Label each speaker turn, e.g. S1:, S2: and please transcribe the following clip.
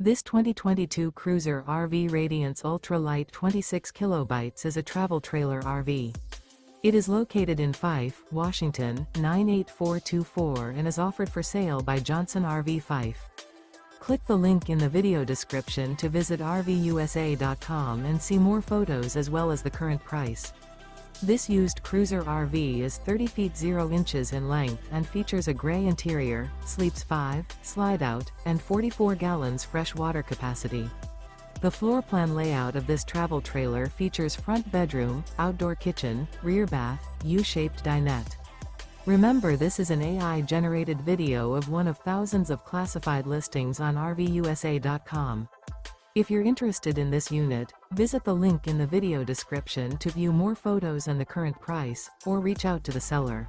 S1: This 2022 Cruiser RV Radiance Ultra Lite 26 kilobytes is a travel trailer RV. It is located in Fife, Washington, 98424 and is offered for sale by Johnson RV Fife. Click the link in the video description to visit RVUSA.com and see more photos as well as the current price. This used Cruiser RV is 30 feet 0 inches in length and features a gray interior, sleeps 5, slide-out, and 44 gallons fresh water capacity. The floor plan layout of this travel trailer features front bedroom, outdoor kitchen, rear bath, U-shaped dinette. Remember, this is an AI-generated video of one of thousands of classified listings on RVUSA.com. If you're interested in this unit, visit the link in the video description to view more photos and the current price, or reach out to the seller.